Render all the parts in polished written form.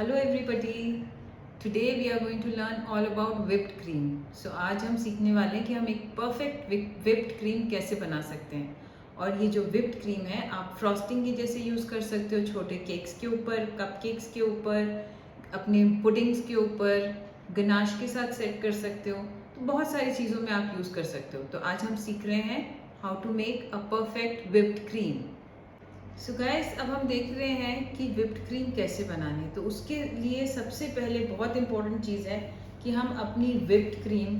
Hello everybody. Today we are going to learn all about whipped cream. So आज हम सीखने वाले हैं कि हम एक परफेक्ट whipped cream कैसे बना सकते हैं. और ये जो whipped cream है आप फ्रॉस्टिंग के जैसे यूज़ कर सकते हो, छोटे केक्स के ऊपर, कपकेक्स के ऊपर, अपने पुडिंग्स के ऊपर, गनाश के साथ सेट कर सकते हो. तो बहुत सारी चीज़ों में आप यूज़ कर सकते हो. तो आज हम सीख रहे हैं how to make a perfect whipped cream. So guys, अब हम देख रहे हैं कि whipped क्रीम कैसे बनानी है. तो उसके लिए सबसे पहले बहुत इंपॉर्टेंट चीज़ है कि हम अपनी whipped क्रीम,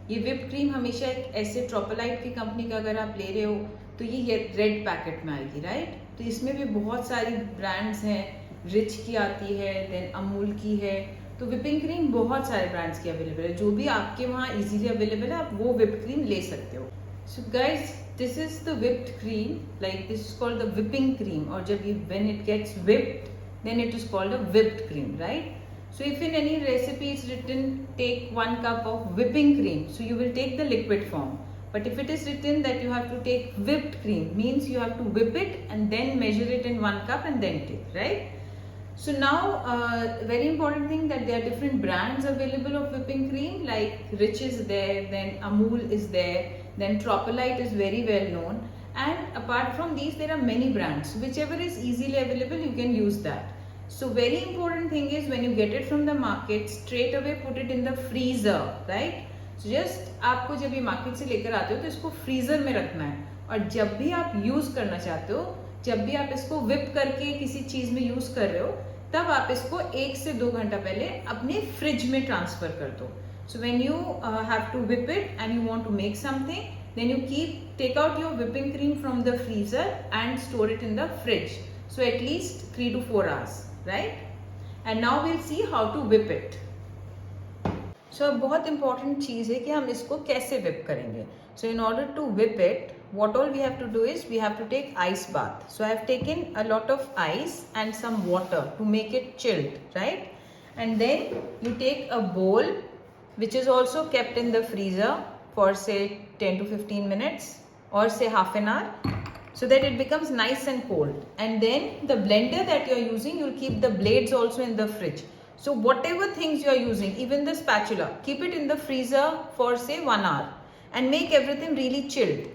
ये whipped क्रीम हमेशा एक ऐसे ट्रोपोलाइट की कंपनी का अगर आप ले रहे हो तो ये रेड पैकेट में आएगी, राइट. तो इसमें भी बहुत सारी ब्रांड्स हैं. रिच की आती है, देन अमूल की है. तो whipping क्रीम बहुत सारे ब्रांड्स की अवेलेबल है. जो भी आपके वहाँ इजीली अवेलेबल है आप वो whipped क्रीम ले सकते हो. So guys, this is the whipped cream, like this is called the whipping cream, or when it gets whipped, then it is called a whipped cream, right? So if in any recipe it's written take 1 cup of whipping cream, so you will take the liquid form. But if it is written that you have to take whipped cream, means you have to whip it and then measure it in 1 cup and then take, right? So now, very important thing that there are different brands available of whipping cream, like Rich is there, then Amul is there, then Tropolite is very well known, and apart from these there are many brands. Whichever is easily available you can use that. So very important thing is when you get it from the market, straight away put it in the freezer, right? So just आपको जब ये market से लेकर आते हो तो इसको freezer में रखना है. और जब भी आप यूज करना चाहते हो, जब भी आप इसको विप करके किसी चीज में यूज कर रहे हो, तब आप इसको 1 से 2 घंटा पहले अपने फ्रिज में ट्रांसफर कर दो. So when you have to whip it and you want to make something, then you take out your whipping cream from the freezer and store it in the fridge. So at least 3 to 4 hours, right? And now we'll see how to whip it. So बहुत important चीज़ है कि हम इसको कैसे whip करेंगे. So in order to whip it, what all we have to do is we have to take ice bath. So I have taken a lot of ice and some water to make it chilled, right? And then you take a bowl which is also kept in the freezer for say 10 to 15 minutes or say half an hour, so that it becomes nice and cold. And then the blender that you are using, you'll keep the blades also in the fridge. So whatever things you are using, even the spatula, keep it in the freezer for say 1 hour and make everything really chilled.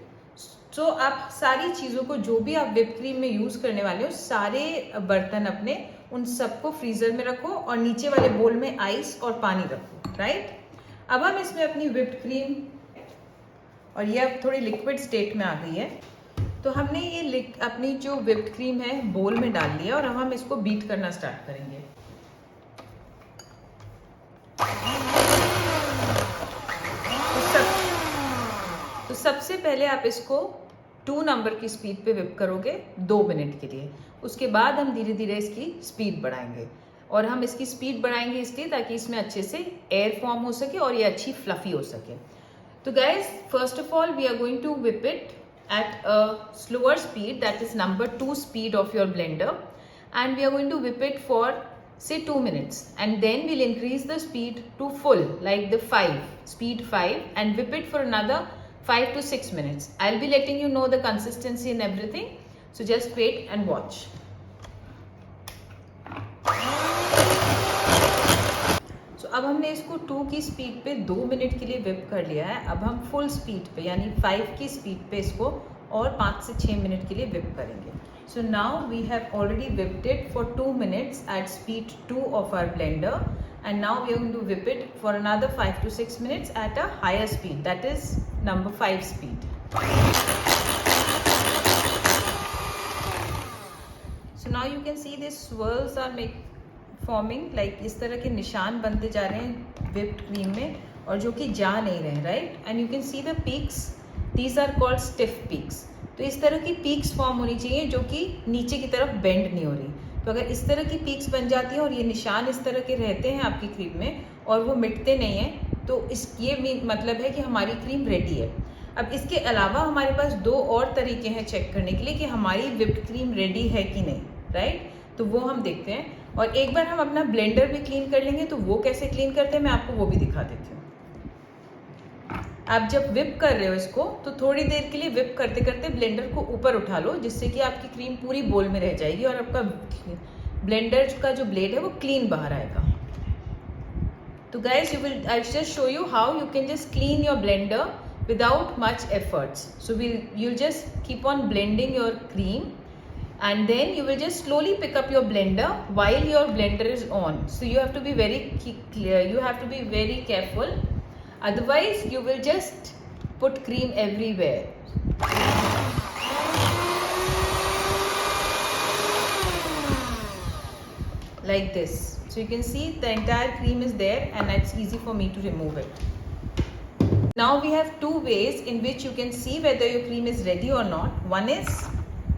So आप सारी चीज़ों को जो भी आप whipped cream में use करने वाले हो, सारे बर्तन अपने उन सबको फ्रीजर में रखो और नीचे वाले बोल में आइस और पानी रखो, राइट. अब हम इसमें अपनी whipped cream, और ये अब थोड़ी लिक्विड स्टेट में आ गई है, तो हमने ये अपनी जो whipped cream है बोल में डाल लिया और अब हम इसको बीट करना स्टार्ट करेंगे. तो सबसे पहले आप इसको 2 नंबर की स्पीड पे whip करोगे 2 मिनट के लिए. उसके बाद हम धीरे धीरे इसकी स्पीड बढ़ाएंगे, और हम इसकी स्पीड बढ़ाएंगे इसलिए ताकि इसमें अच्छे से एयर फॉर्म हो सके और ये अच्छी फ्लफी हो सके. तो guys, first of all we are going to whip it at a slower speed, that is number 2 speed of your blender, and we are going to whip it for say 2 minutes, and then we'll increase the speed to full, like the 5, and whip it for another 5 to 6 minutes. I'll be letting you know the consistency and everything, so just wait and watch. So अब हमने इसको 2 की speed पे 2 minute के लिए whip कर लिया है. अब हम फुल स्पीड पे यानी 5 की स्पीड पे इसको और 5 से 6 मिनट के लिए whip करेंगे. So now we have already whipped it for 2 minutes at speed 2 of our blender, and now we are going to whip it for another 5 to 6 minutes at a higher speed, that is number 5 speed. So now you can see these swirls are forming, like इस तरह के निशान बनते जा रहे हैं whipped cream में, और जो कि जा नहीं रहे, right? And you can see the peaks, these are called stiff peaks. तो इस तरह की पीक्स फॉर्म होनी चाहिए जो कि नीचे की तरफ बेंड नहीं हो रही. तो अगर इस तरह की पीक्स बन जाती हैं और ये निशान इस तरह के रहते हैं आपकी क्रीम में और वो मिटते नहीं हैं, तो ये मतलब है कि हमारी क्रीम रेडी है. अब इसके अलावा हमारे पास 2 और तरीके हैं चेक करने के लिए कि हमारी whipped क्रीम रेडी है कि नहीं, राइट. तो वो हम देखते हैं, और एक बार हम अपना ब्लेंडर भी क्लीन कर लेंगे. तो वो कैसे क्लीन करते हैं मैं आपको वो भी दिखा देती हूँ. आप जब whip कर रहे हो इसको, तो थोड़ी देर के लिए whip करते करते ब्लेंडर को ऊपर उठा लो, जिससे कि आपकी क्रीम पूरी बोल में रह जाएगी और आपका ब्लेंडर का जो ब्लेड है वो क्लीन बाहर आएगा। तो guys I just show you how you can just clean your blender without much efforts. So you'll just keep on blending your cream, and then you will just slowly pick up your blender while your blender is on. So you have to be very clear, you have to be very careful, otherwise you will just put cream everywhere. Like this. So you can see the entire cream is there and it's easy for me to remove it. Now we have two ways in which you can see whether your cream is ready or not. One is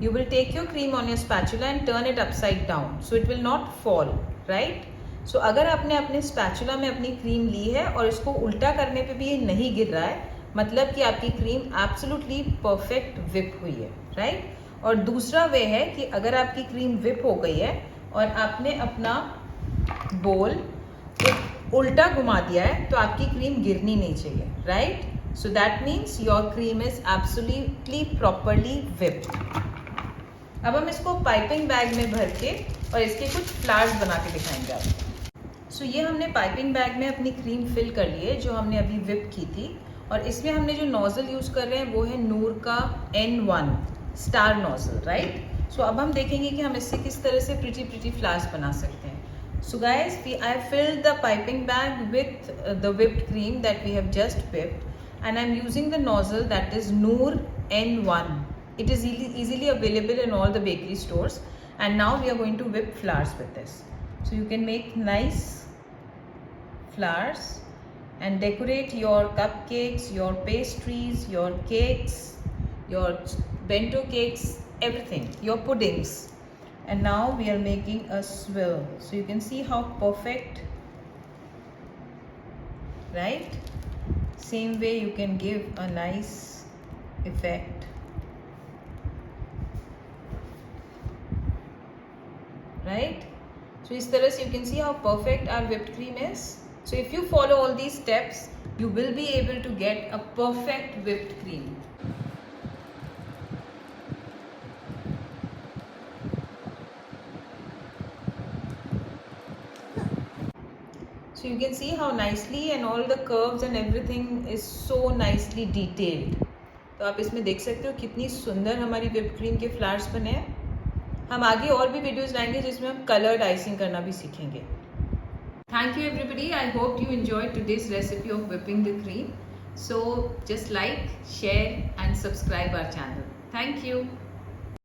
you will take your cream on your spatula and turn it upside down so it will not fall, right? So अगर आपने अपने spatula में अपनी cream ली है और इसको उल्टा करने पे भी ये नहीं गिर रहा है, मतलब कि आपकी cream absolutely perfect whip हुई है, right? और दूसरा वे है कि अगर आपकी cream whip हो गई है और आपने अपना bowl उल्टा घुमा दिया है तो आपकी क्रीम गिरनी नहीं चाहिए, right? So that means your cream is absolutely properly whipped. अब हम इसको पाइपिंग बैग में भर के और इसके कुछ फ्लावर्स बना के दिखाएंगे आपको। सो ये हमने पाइपिंग बैग में अपनी क्रीम फिल कर ली है जो हमने अभी whip की थी, और इसमें हमने जो नोजल यूज कर रहे हैं वो है नूर का N1 स्टार नोजल, राइट? सो अब हम देखेंगे कि हम इससे किस तरह से प्रिटी फ्लावर्स बना सकते हैं। So guys, I filled the piping bag with the whipped cream that we have just whipped, and I'm using the nozzle that is Noor N1. It is easily available in all the bakery stores, and now we are going to whip flowers with this. So you can make nice flowers and decorate your cupcakes, your pastries, your cakes, your bento cakes, everything, your puddings. And now we are making a swirl, so you can see how perfect, right? Same way you can give a nice effect, right? So इस तरह से you can see how perfect our whipped cream is. So if you follow all these steps, you will be able to get a perfect whipped cream. So you can see how nicely and all the curves and everything is so nicely detailed. तो आप इसमें देख सकते हो कितनी सुंदर हमारी whipped cream के फ्लावर्स बने हैं। हम आगे और भी वीडियोस लाएंगे जिसमें हम कलर्ड आइसिंग करना भी सीखेंगे। Thank you everybody. I hope you enjoyed today's recipe of whipping the cream. So just like, share and subscribe our channel. Thank you.